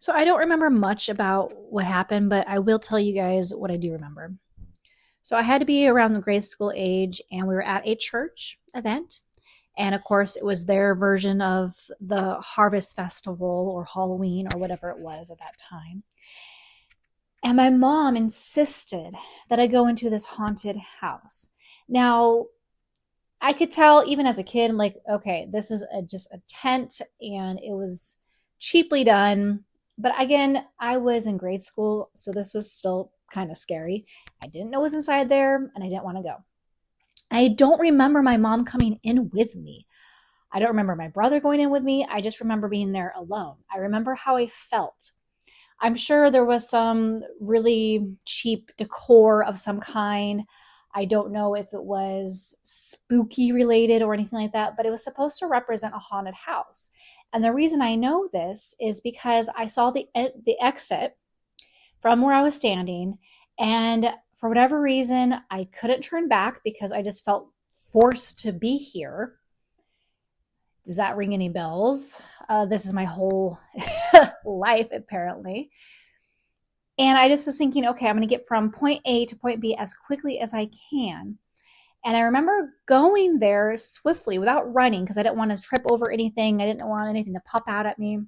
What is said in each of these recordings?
So I don't remember much about what happened, but I will tell you guys what I do remember. So I had to be around the grade school age, and we were at a church event. And of course, it was their version of the Harvest Festival or Halloween or whatever it was at that time. And my mom insisted that I go into this haunted house. Now, I could tell even as a kid, like, okay, this is just a tent and it was cheaply done. But again, I was in grade school, so this was still kind of scary. I didn't know what was inside there and I didn't want to go. I don't remember my mom coming in with me. I don't remember my brother going in with me. I just remember being there alone. I remember how I felt. I'm sure there was some really cheap decor of some kind. I don't know if it was spooky related or anything like that, but it was supposed to represent a haunted house. And the reason I know this is because I saw the exit from where I was standing, and for whatever reason, I couldn't turn back because I just felt forced to be here. Does that ring any bells? This is my whole life, apparently. And I just was thinking, okay, I'm going to get from point A to point B as quickly as I can. And I remember going there swiftly without running because I didn't want to trip over anything. I didn't want anything to pop out at me.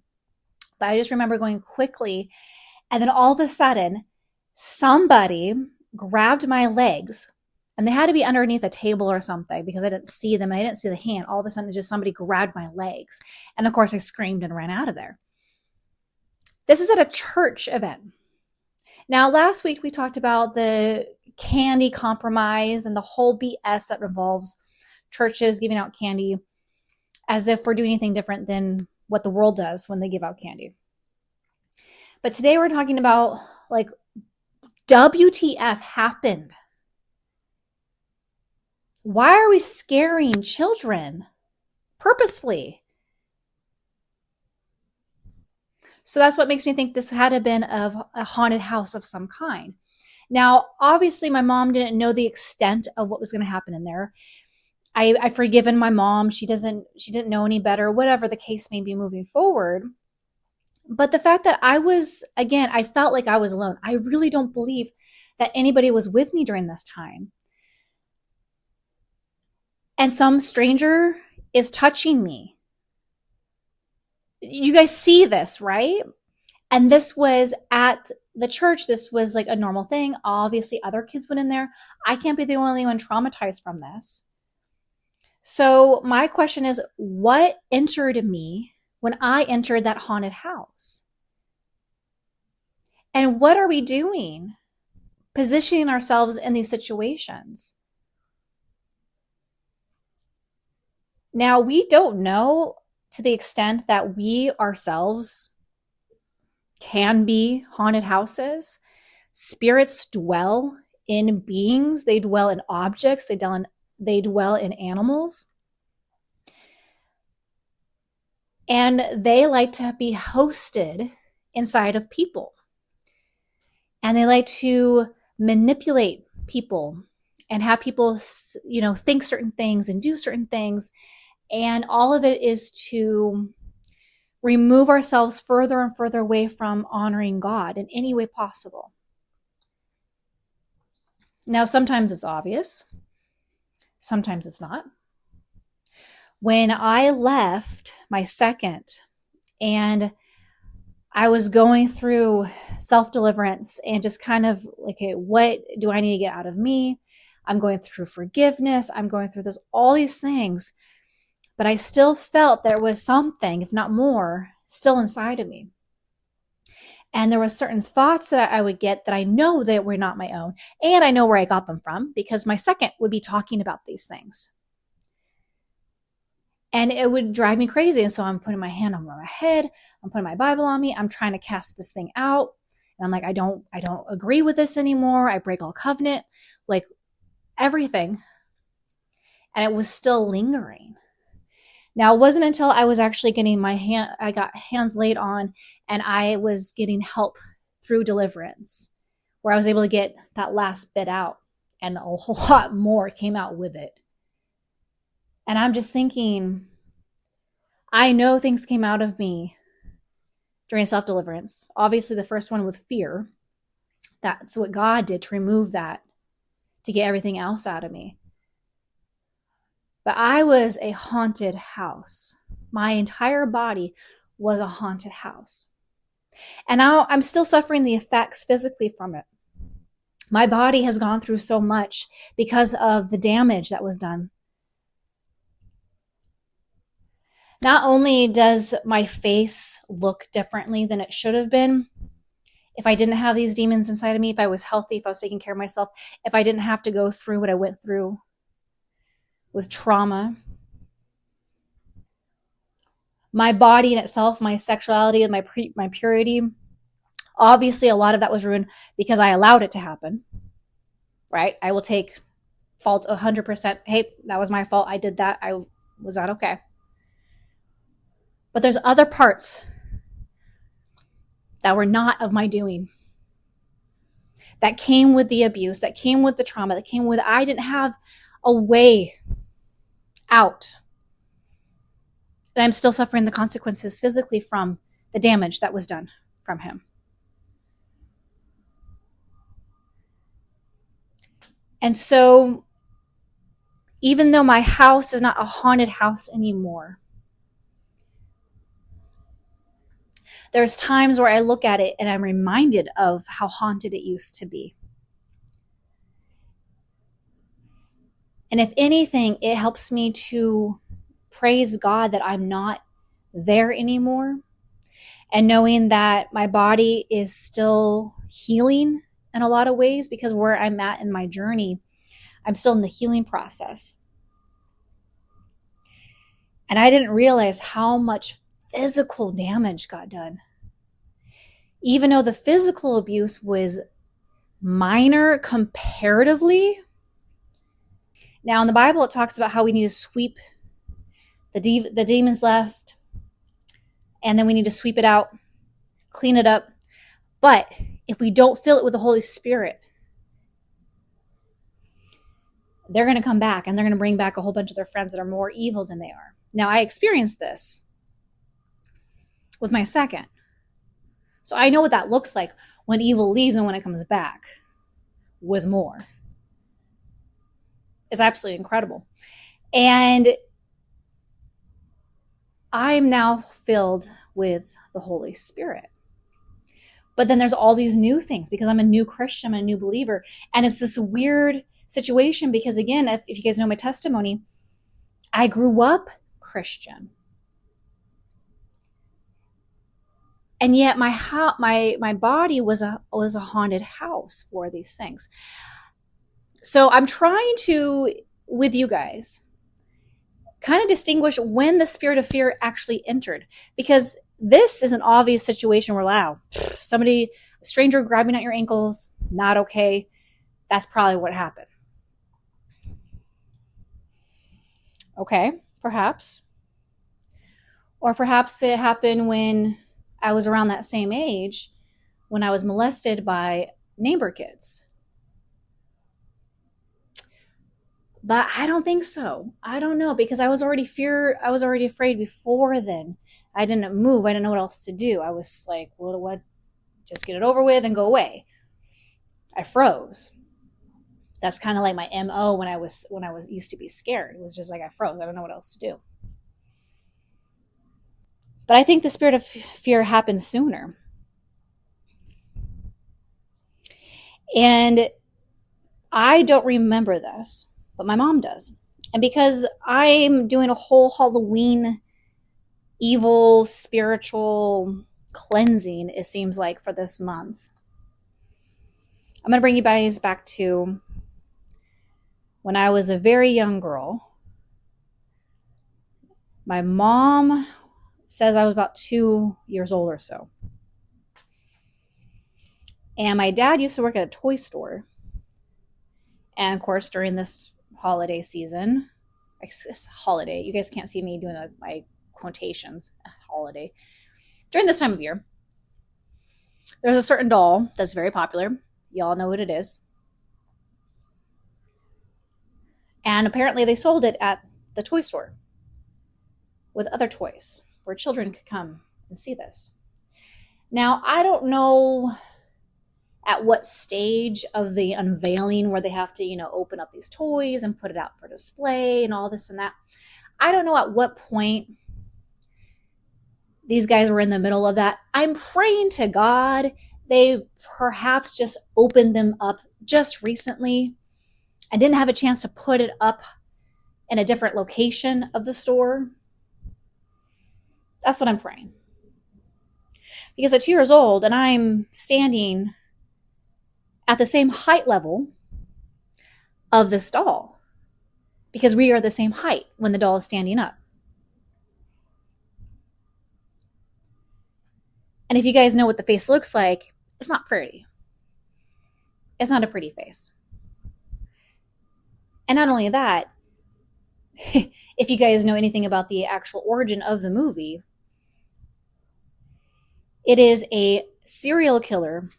But I just remember going quickly. And then all of a sudden, somebody grabbed my legs. And they had to be underneath a table or something because I didn't see them. I didn't see the hand. All of a sudden, just somebody grabbed my legs. And of course, I screamed and ran out of there. This is at a church event. Now, last week we talked about the candy compromise and the whole BS that revolves churches giving out candy as if we're doing anything different than what the world does when they give out candy. But today we're talking about, like, WTF happened? Why are we scaring children purposefully? So that's what makes me think this had to have been of a haunted house of some kind. Now, obviously, my mom didn't know the extent of what was going to happen in there. I've forgiven my mom. She didn't know any better, whatever the case may be moving forward. But the fact that I felt like I was alone. I really don't believe that anybody was with me during this time. And some stranger is touching me. You guys see this, right? And this was at the church. This was like a normal thing. Obviously, other kids went in there. I can't be the only one traumatized from this. So my question is, what entered me when I entered that haunted house? And what are we doing? Positioning ourselves in these situations. Now, we don't know to the extent that we ourselves can be haunted houses. Spirits dwell in beings. They dwell in objects. They dwell in animals. And they like to be hosted inside of people. And they like to manipulate people and have people, think certain things and do certain things. And all of it is to remove ourselves further and further away from honoring God in any way possible. Now, sometimes it's obvious. Sometimes it's not. When I left my second and I was going through self-deliverance and just kind of like, okay, what do I need to get out of me? I'm going through forgiveness. I'm going through all these things. But I still felt there was something, if not more, still inside of me. And there were certain thoughts that I would get that I know that were not my own. And I know where I got them from because my second would be talking about these things. And it would drive me crazy. And so I'm putting my hand on my head. I'm putting my Bible on me. I'm trying to cast this thing out. And I'm like, I don't agree with this anymore. I break all covenant, like everything. And it was still lingering. Now, it wasn't until I was actually getting I got hands laid on and I was getting help through deliverance where I was able to get that last bit out, and a whole lot more came out with it. And I'm just thinking, I know things came out of me during self-deliverance. Obviously, the first one with fear. That's what God did to remove that, to get everything else out of me. But I was a haunted house. My entire body was a haunted house. And now I'm still suffering the effects physically from it. My body has gone through so much because of the damage that was done. Not only does my face look differently than it should have been, if I didn't have these demons inside of me, if I was healthy, if I was taking care of myself, if I didn't have to go through what I went through with trauma, my body in itself, my sexuality and my purity, obviously a lot of that was ruined because I allowed it to happen, right? I will take fault 100%. Hey, that was my fault. I did that. I was not okay. But there's other parts that were not of my doing, that came with the abuse, that came with the trauma, that came with, I didn't have a way out. And I'm still suffering the consequences physically from the damage that was done from him. And so, even though my house is not a haunted house anymore, there's times where I look at it and I'm reminded of how haunted it used to be. And if anything, it helps me to praise God that I'm not there anymore, and knowing that my body is still healing in a lot of ways, because where I'm at in my journey, I'm still in the healing process. And I didn't realize how much physical damage got done. Even though the physical abuse was minor comparatively. Now in the Bible, it talks about how we need to sweep the demons left, and then we need to sweep it out, clean it up. But if we don't fill it with the Holy Spirit, they're going to come back and they're going to bring back a whole bunch of their friends that are more evil than they are. Now, I experienced this with my second. So I know what that looks like when evil leaves and when it comes back with more. It's absolutely incredible. And I'm now filled with the Holy Spirit. But then there's all these new things because I'm a new Christian, I'm a new believer. And it's this weird situation because, again, if you guys know my testimony, I grew up Christian. And yet my body was a haunted house for these things. So I'm trying to, with you guys, kind of distinguish when the spirit of fear actually entered. Because this is an obvious situation where, wow, a stranger grabbing at your ankles, not okay. That's probably what happened. Okay, perhaps. Or perhaps it happened when I was around that same age, when I was molested by neighbor kids. But I don't think so. I don't know, because I was already afraid before then. I didn't move. I didn't know what else to do. I was like, what? Just get it over with and go away. I froze. That's kind of like my MO when I was used to be scared. It was just like I froze. I don't know what else to do. But I think the spirit of fear happened sooner. And I don't remember this, but my mom does. And because I'm doing a whole Halloween evil spiritual cleansing, it seems like, for this month, I'm going to bring you guys back to when I was a very young girl. My mom says I was about 2 years old or so. And my dad used to work at a toy store. And of course, during this holiday season, it's holiday. You guys can't see me doing my quotations. Holiday. During this time of year, there's a certain doll that's very popular. Y'all know what it is. And apparently they sold it at the toy store with other toys where children could come and see this. Now, I don't know at what stage of the unveiling where they have to, open up these toys and put it out for display and all this and that. I don't know at what point these guys were in the middle of that. I'm praying to God they perhaps just opened them up just recently. I didn't have a chance to put it up in a different location of the store. That's what I'm praying. Because at 2 years old and I'm standing at the same height level of this doll, because we are the same height when the doll is standing up. And if you guys know what the face looks like, it's not pretty. It's not a pretty face. And not only that, if you guys know anything about the actual origin of the movie, it is a serial killer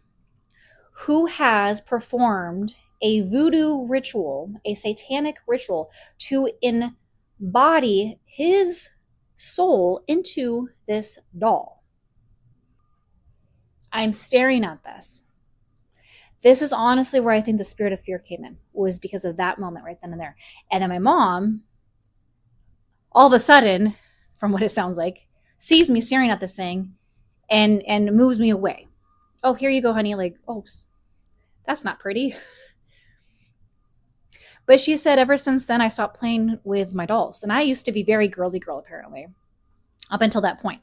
who has performed a voodoo ritual, a satanic ritual, to embody his soul into this doll. I'm staring at this. This is honestly where I think the spirit of fear came in, was because of that moment right then and there. And then my mom, all of a sudden, from what it sounds like, sees me staring at this thing and moves me away. Oh, here you go, honey. Like, oh, that's not pretty. But she said ever since then, I stopped playing with my dolls. And I used to be very girly girl, apparently, up until that point.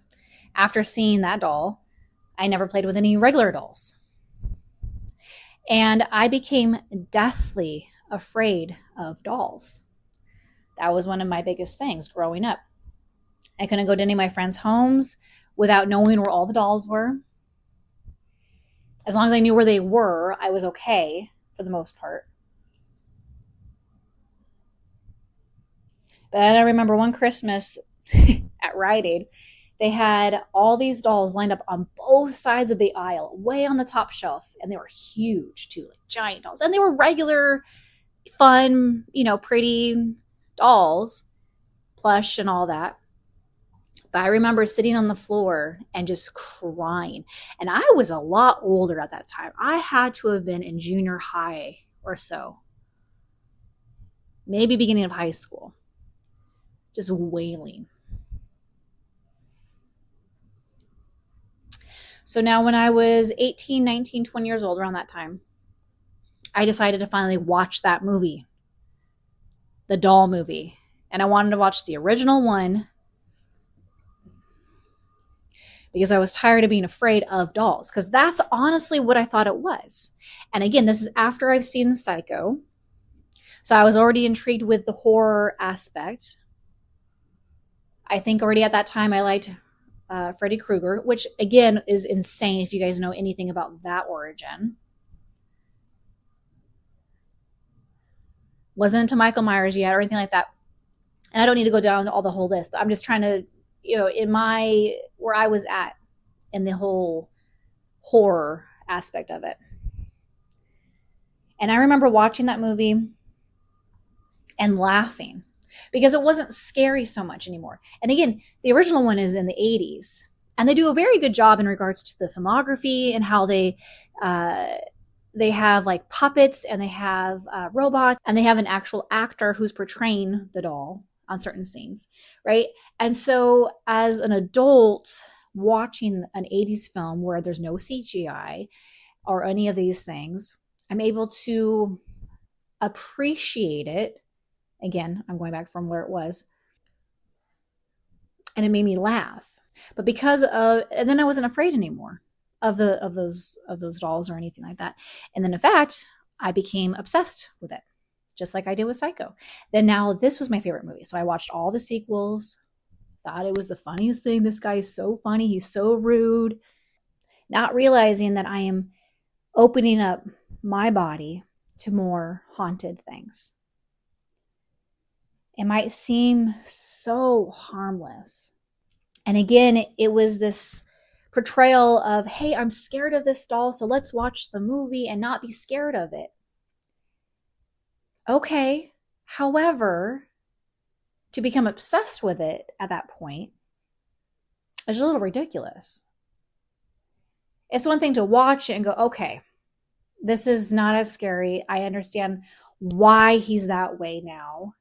After seeing that doll, I never played with any regular dolls. And I became deathly afraid of dolls. That was one of my biggest things growing up. I couldn't go to any of my friends' homes without knowing where all the dolls were. As long as I knew where they were, I was okay for the most part. But I remember one Christmas at Rite Aid, they had all these dolls lined up on both sides of the aisle, way on the top shelf, and they were huge too, like giant dolls. And they were regular, fun, pretty dolls, plush and all that. But I remember sitting on the floor and just crying. And I was a lot older at that time. I had to have been in junior high or so, maybe beginning of high school, just wailing. So now when I was 18, 19, 20 years old, around that time, I decided to finally watch that movie, the doll movie. And I wanted to watch the original one because I was tired of being afraid of dolls, because that's honestly what I thought it was. And again, this is after I've seen Psycho. So I was already intrigued with the horror aspect. I think already at that time I liked Freddy Krueger, which again is insane if you guys know anything about that origin. Wasn't into Michael Myers yet or anything like that. And I don't need to go down all the whole list, but I'm just trying to, in where I was at in the whole horror aspect of it. And I remember watching that movie and laughing because it wasn't scary so much anymore. And again, the original one is in the 80s. And they do a very good job in regards to the filmography and how they have like puppets and they have robots and they have an actual actor who's portraying the doll on certain scenes, right? And so as an adult watching an 80s film where there's no CGI or any of these things, I'm able to appreciate it. Again, I'm going back from where it was. And it made me laugh. But and then I wasn't afraid anymore of those dolls or anything like that. And then in fact, I became obsessed with it, just like I did with Psycho. Then now this was my favorite movie. So I watched all the sequels, thought it was the funniest thing. This guy is so funny. He's so rude. Not realizing that I am opening up my body to more haunted things. It might seem so harmless. And again, it was this portrayal of, hey, I'm scared of this doll, so let's watch the movie and not be scared of it. Okay. However, to become obsessed with it at that point is a little ridiculous. It's one thing to watch it and go, okay, this is not as scary. I understand why he's that way now.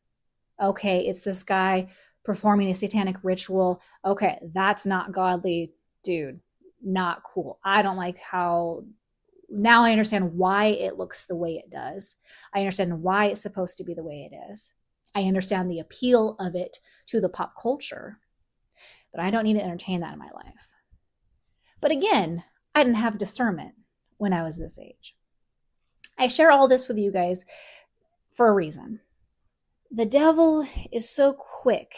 Okay, it's this guy performing a satanic ritual. Okay, that's not godly, dude. Not cool. I don't like how. Now I understand why it looks the way it does. I understand why it's supposed to be the way it is. I understand the appeal of it to the pop culture, but I don't need to entertain that in my life. But again, I didn't have discernment when I was this age. I share all this with you guys for a reason. The devil is so quick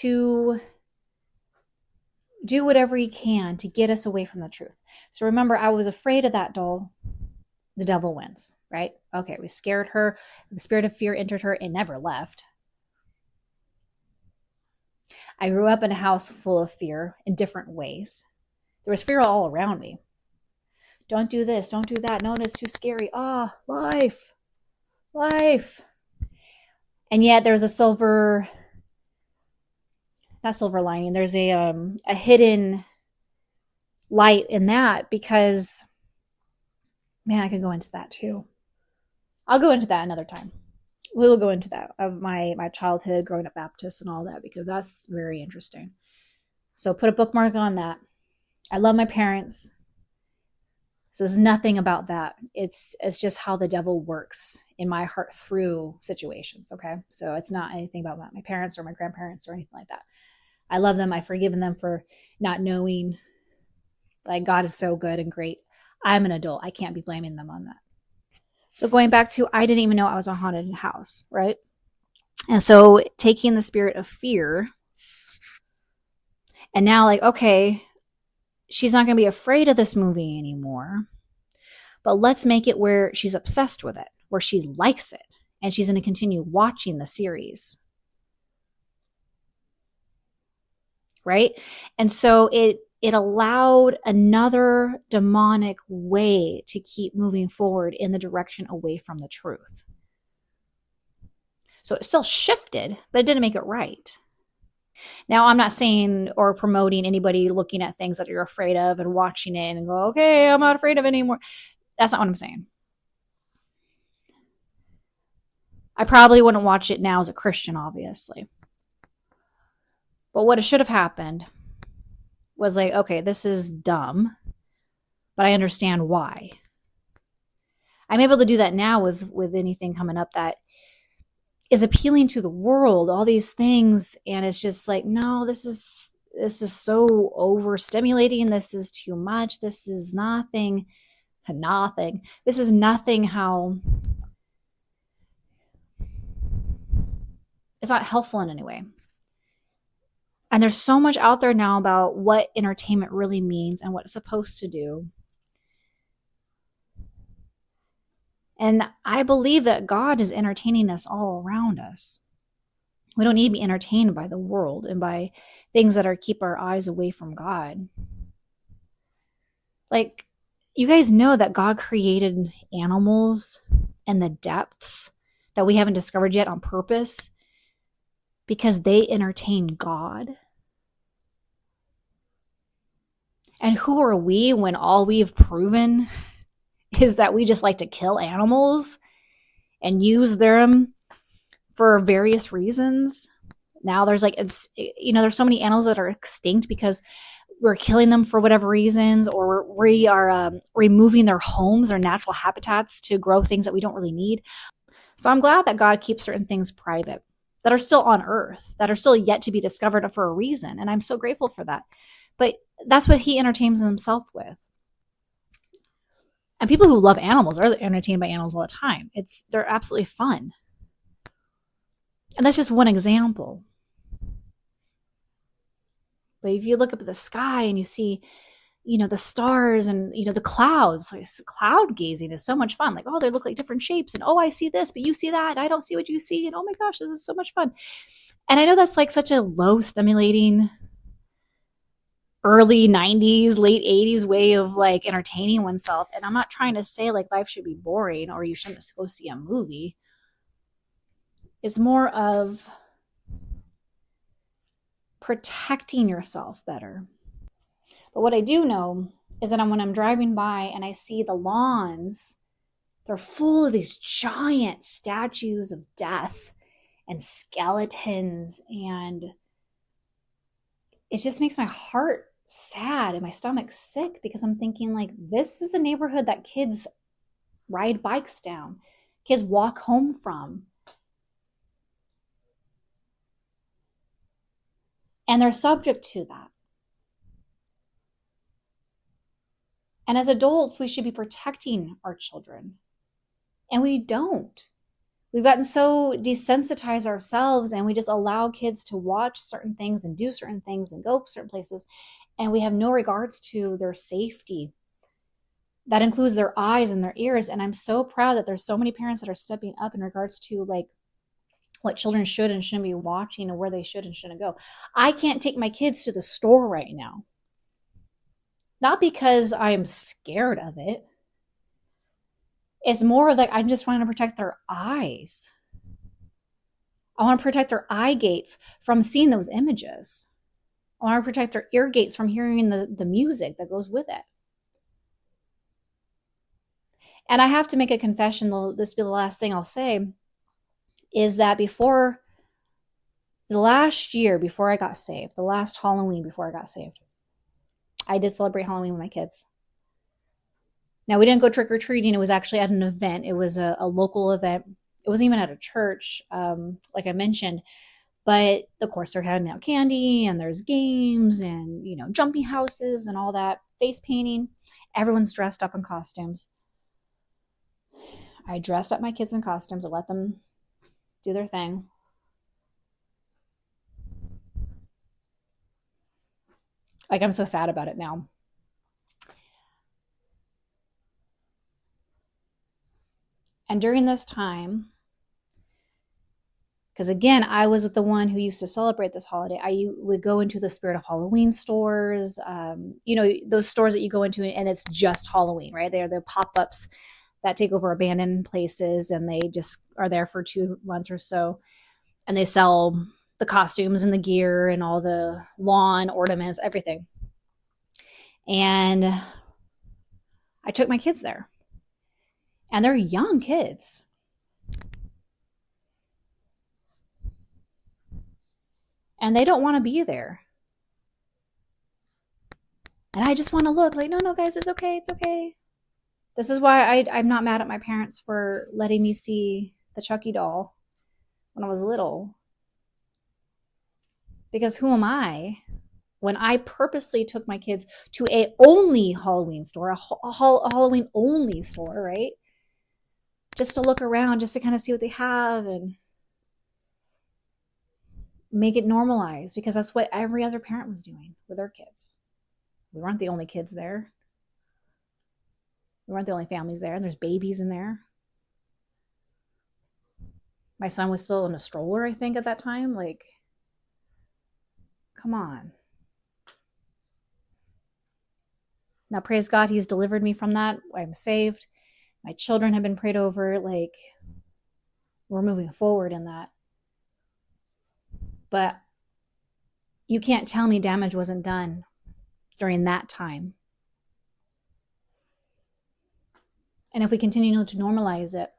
to do whatever he can to get us away from the truth. So remember, I was afraid of that doll. The devil wins, right? Okay, we scared her. The spirit of fear entered her and never left. I grew up in a house full of fear in different ways. There was fear all around me. Don't do this, don't do that. No, it's too scary. Ah, oh, life. And yet there's not silver lining. There's a hidden light in that, because, man, I could go into that too. I'll go into that another time. We will go into that, of my childhood, growing up Baptist and all that, because that's very interesting. So put a bookmark on that. I love my parents. So there's nothing about that. It's just how the devil works in my heart through situations, okay? So it's not anything about my parents or my grandparents or anything like that. I love them. I've forgiven them for not knowing. Like, God is so good and great. I'm an adult. I can't be blaming them on that. So going back to, I didn't even know I was a haunted house, right? And so taking the spirit of fear, and now like, okay, she's not going to be afraid of this movie anymore, but let's make it where she's obsessed with it, where she likes it, and she's going to continue watching the series. Right? And so it allowed another demonic way to keep moving forward in the direction away from the truth. So it still shifted, but it didn't make it right. Now, I'm not saying or promoting anybody looking at things that you're afraid of and watching it and go, okay, I'm not afraid of it anymore. That's not what I'm saying. I probably wouldn't watch it now as a Christian, obviously. But what should have happened was like, okay, this is dumb, but I understand why. I'm able to do that now with anything coming up that is appealing to the world, all these things, and it's just like, no, this is so overstimulating. This is too much. This is nothing. This is nothing how it's not helpful in any way. And there's so much out there now about what entertainment really means and what it's supposed to do. And I believe that God is entertaining us all around us. We don't need to be entertained by the world and by things that keep our eyes away from God. Like, you guys know that God created animals and the depths that we haven't discovered yet on purpose, because they entertain God. And who are we when all we've proven is that we just like to kill animals and use them for various reasons? Now there's like, there's so many animals that are extinct because we're killing them for whatever reasons, or we are removing their homes, their natural habitats, to grow things that we don't really need. So I'm glad that God keeps certain things private that are still on earth, that are still yet to be discovered for a reason. And I'm so grateful for that. But that's what he entertains himself with. And people who love animals are entertained by animals all the time. They're absolutely fun. And that's just one example. But if you look up at the sky and you see, the stars and, the clouds, like, cloud gazing is so much fun. Like, oh, they look like different shapes. And, oh, I see this, but you see that. And I don't see what you see. And, oh, my gosh, this is so much fun. And I know that's like such a low stimulating early 90s, late 80s way of like entertaining oneself. And I'm not trying to say like life should be boring or you shouldn't go see a movie. It's more of protecting yourself better. But what I do know is that when I'm driving by and I see the lawns, they're full of these giant statues of death and skeletons, and it just makes my heart sad and my stomach sick, because I'm thinking, like, this is a neighborhood that kids ride bikes down, kids walk home from, and they're subject to that. And as adults, we should be protecting our children, and we don't. We've gotten so desensitized ourselves, and we just allow kids to watch certain things and do certain things and go certain places, and we have no regards to their safety. That includes their eyes and their ears. And I'm so proud that there's so many parents that are stepping up in regards to, like, what children should and shouldn't be watching and where they should and shouldn't go. I can't take my kids to the store right now. Not because I am scared of it. It's more like I'm just trying to protect their eyes. I want to protect their eye gates from seeing those images. I want to protect their ear gates from hearing the music that goes with it. And I have to make a confession, this will be the last thing I'll say, is that before the last year before I got saved, the last Halloween before I got saved, I did celebrate Halloween with my kids. Now, we didn't go trick-or-treating. It was actually at an event. It was a local event. It wasn't even at a church, like I mentioned. But, of course, they're handing out candy, and there's games and, jumping houses and all that, face painting. Everyone's dressed up in costumes. I dressed up my kids in costumes. I let them do their thing. Like, I'm so sad about it now. And during this time, because again, I was with the one who used to celebrate this holiday, I would go into the Spirit of Halloween stores, those stores that you go into and it's just Halloween, right? They're the pop-ups that take over abandoned places, and they just are there for 2 months or so. And they sell the costumes and the gear and all the lawn ornaments, everything. And I took my kids there. And they're young kids. And they don't want to be there. And I just want to look like, no, guys, it's okay. It's okay. This is why I'm not mad at my parents for letting me see the Chucky doll when I was little. Because who am I when I purposely took my kids to a only Halloween store, a Halloween only store, right? Just to look around, just to kind of see what they have and make it normalized, because that's what every other parent was doing with their kids. We weren't the only kids there. We weren't the only families there. And there's babies in there. My son was still in a stroller, I think, at that time. Like, come on. Now, praise God, he's delivered me from that. I'm saved. My children have been prayed over. Like, we're moving forward in that. But you can't tell me damage wasn't done during that time. And if we continue to normalize it,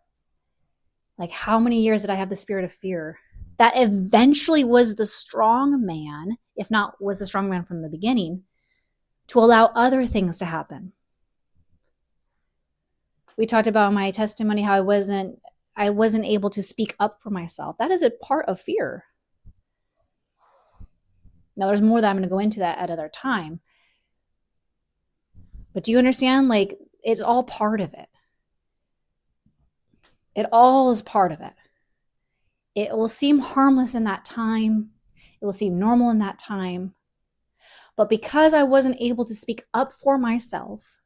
like, how many years did I have the spirit of fear? That eventually was the strong man, if not was the strong man from the beginning, to allow other things to happen. We talked about my testimony, how I wasn't able to speak up for myself. That is a part of fear. Now, there's more that I'm going to go into that at another time. But do you understand? Like, it's all part of it. It all is part of it. It will seem harmless in that time. It will seem normal in that time. But because I wasn't able to speak up for myself,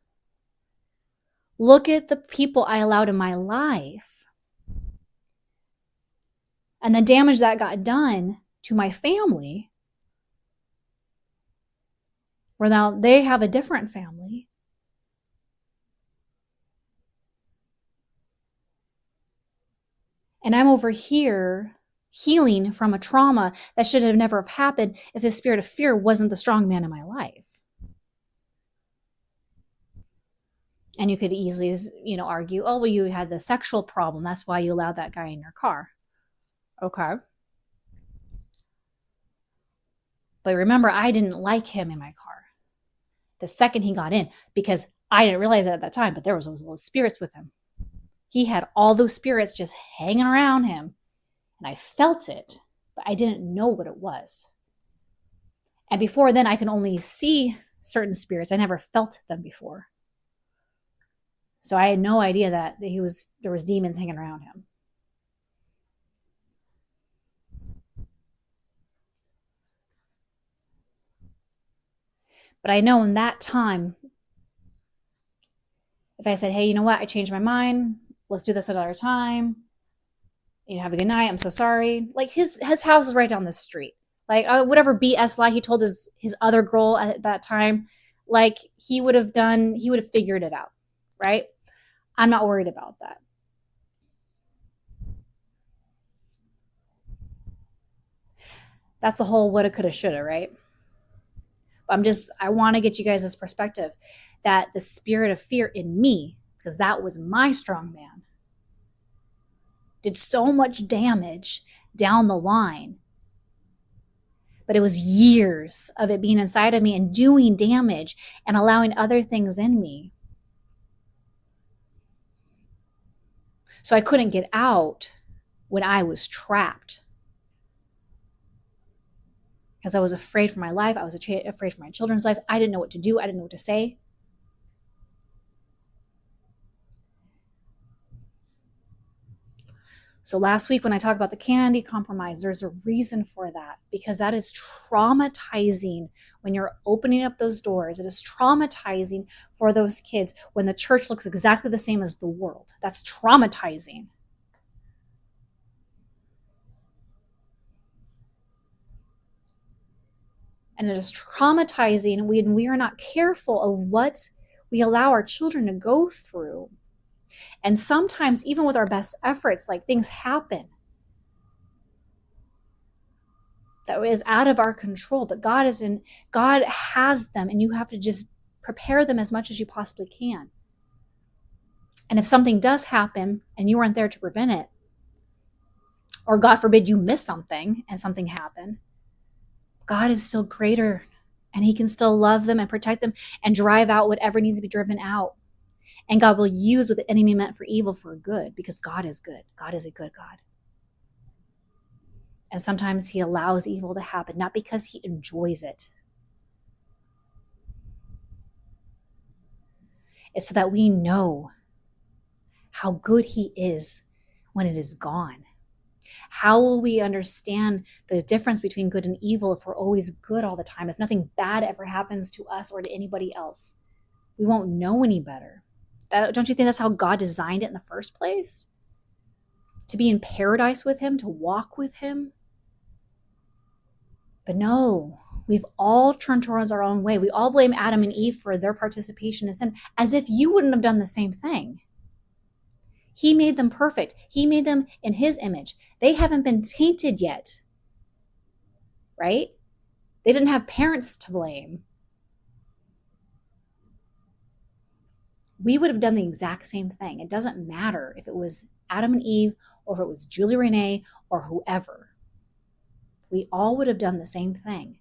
look at the people I allowed in my life and the damage that got done to my family, where now they have a different family. And I'm over here healing from a trauma that should have never have happened if the spirit of fear wasn't the strong man in my life. And you could easily, argue, oh, well, you had the sexual problem. That's why you allowed that guy in your car. Okay. But remember, I didn't like him in my car the second he got in, because I didn't realize it at that time, but there was those spirits with him. He had all those spirits just hanging around him. And I felt it, but I didn't know what it was. And before then, I can only see certain spirits. I never felt them before. So I had no idea that there was demons hanging around him. But I know in that time, if I said, hey, you know what? I changed my mind. Let's do this another time. Have a good night. I'm so sorry. Like his house is right down the street. Like whatever BS lie he told his other girl at that time, like he would have figured it out, right? I'm not worried about that. That's the whole woulda, coulda, shoulda, right? I want to get you guys this perspective that the spirit of fear in me, because that was my strong man, did so much damage down the line. But it was years of it being inside of me and doing damage and allowing other things in me. So I couldn't get out when I was trapped. Because I was afraid for my life. I was afraid for my children's lives. I didn't know what to do. I didn't know what to say. So last week when I talked about the candy compromise, there's a reason for that, because that is traumatizing when you're opening up those doors. It is traumatizing for those kids when the church looks exactly the same as the world. That's traumatizing. And it is traumatizing when we are not careful of what we allow our children to go through. And sometimes, even with our best efforts, like things happen that is out of our control. But God has them, and you have to just prepare them as much as you possibly can. And if something does happen and you weren't there to prevent it, or God forbid you miss something and something happened, God is still greater, and he can still love them and protect them and drive out whatever needs to be driven out. And God will use what the enemy meant for evil for good, because God is good. God is a good God. And sometimes he allows evil to happen, not because he enjoys it. It's so that we know how good he is when it is gone. How will we understand the difference between good and evil if we're always good all the time? If nothing bad ever happens to us or to anybody else, we won't know any better. Don't you think that's how God designed it in the first place? To be in paradise with him, to walk with him? But no, we've all turned towards our own way. We all blame Adam and Eve for their participation in sin, as if you wouldn't have done the same thing. He made them perfect. He made them in his image. They haven't been tainted yet, right? They didn't have parents to blame. We would have done the exact same thing. It doesn't matter if it was Adam and Eve or if it was Julie Renee or whoever. We all would have done the same thing.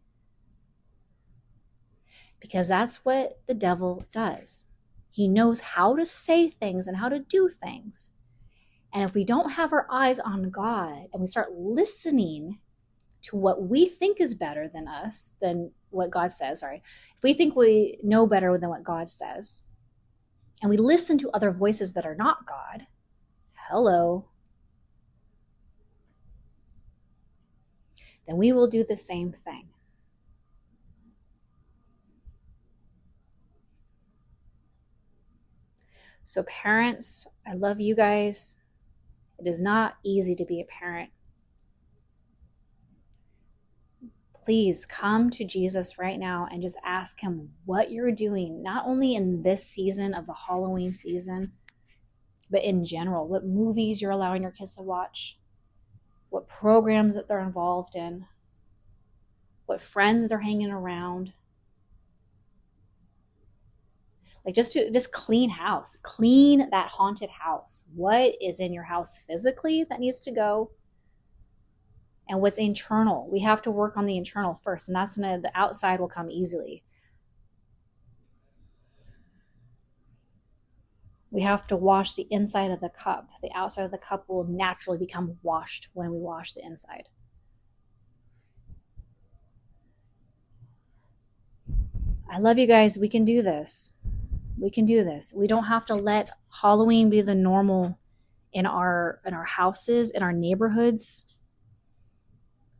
Because that's what the devil does. He knows how to say things and how to do things. And if we don't have our eyes on God and we start listening to what we think is better than us, than what God says, if we think we know better than what God says, and we listen to other voices that are not God, then we will do the same thing. So parents, I love you guys. It is not easy to be a parent. Please come to Jesus right now and just ask him what you're doing, not only in this season of the Halloween season, but in general, what movies you're allowing your kids to watch, what programs that they're involved in, what friends they're hanging around. Like just clean house, clean that haunted house. What is in your house physically that needs to go? And what's internal? We have to work on the internal first, and the outside will come easily. We have to wash the inside of the cup. The outside of the cup will naturally become washed when we wash the inside. I love you guys. We can do this. We can do this. We don't have to let Halloween be the normal in our houses, in our neighborhoods.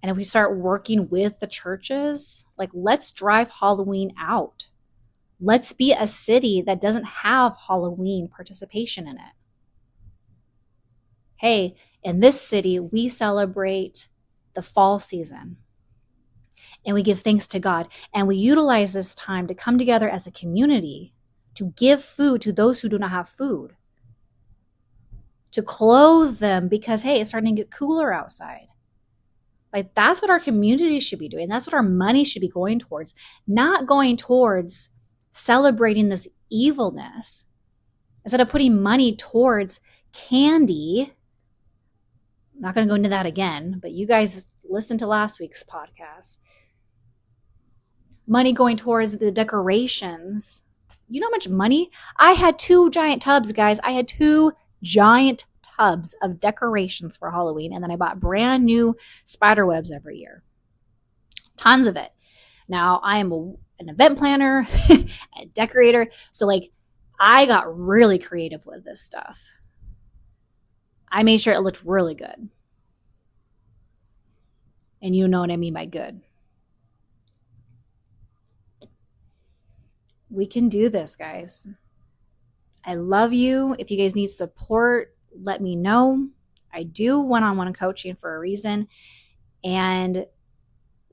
And if we start working with the churches, like, let's drive Halloween out. Let's be a city that doesn't have Halloween participation in it. Hey, in this city, we celebrate the fall season. And we give thanks to God. And we utilize this time to come together as a community, to give food to those who do not have food, to clothe them because, hey, it's starting to get cooler outside. Like, that's what our community should be doing. That's what our money should be going towards, not going towards celebrating this evilness. Instead of putting money towards candy, I'm not going to go into that again, but you guys listen to last week's podcast. Money going towards the decorations. You know how much money? I had 2 giant tubs, guys. I had 2 giant tubs of decorations for Halloween, and then I bought brand new spider webs every year. Tons of it. Now, I am an event planner, a decorator, so like, I got really creative with this stuff. I made sure it looked really good. And you know what I mean by good. We can do this, guys. I love you. If you guys need support, let me know. I do one-on-one coaching for a reason. And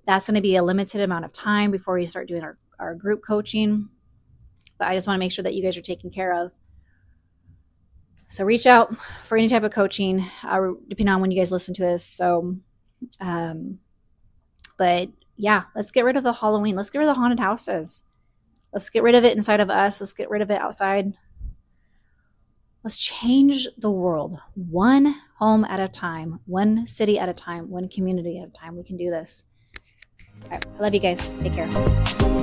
that's going to be a limited amount of time before we start doing our group coaching. But I just want to make sure that you guys are taken care of. So reach out for any type of coaching, depending on when you guys listen to this. So, but yeah, let's get rid of the Halloween. Let's get rid of the haunted houses. Let's get rid of it inside of us. Let's get rid of it outside. Let's change the world one home at a time, one city at a time, one community at a time. We can do this. All right, I love you guys. Take care.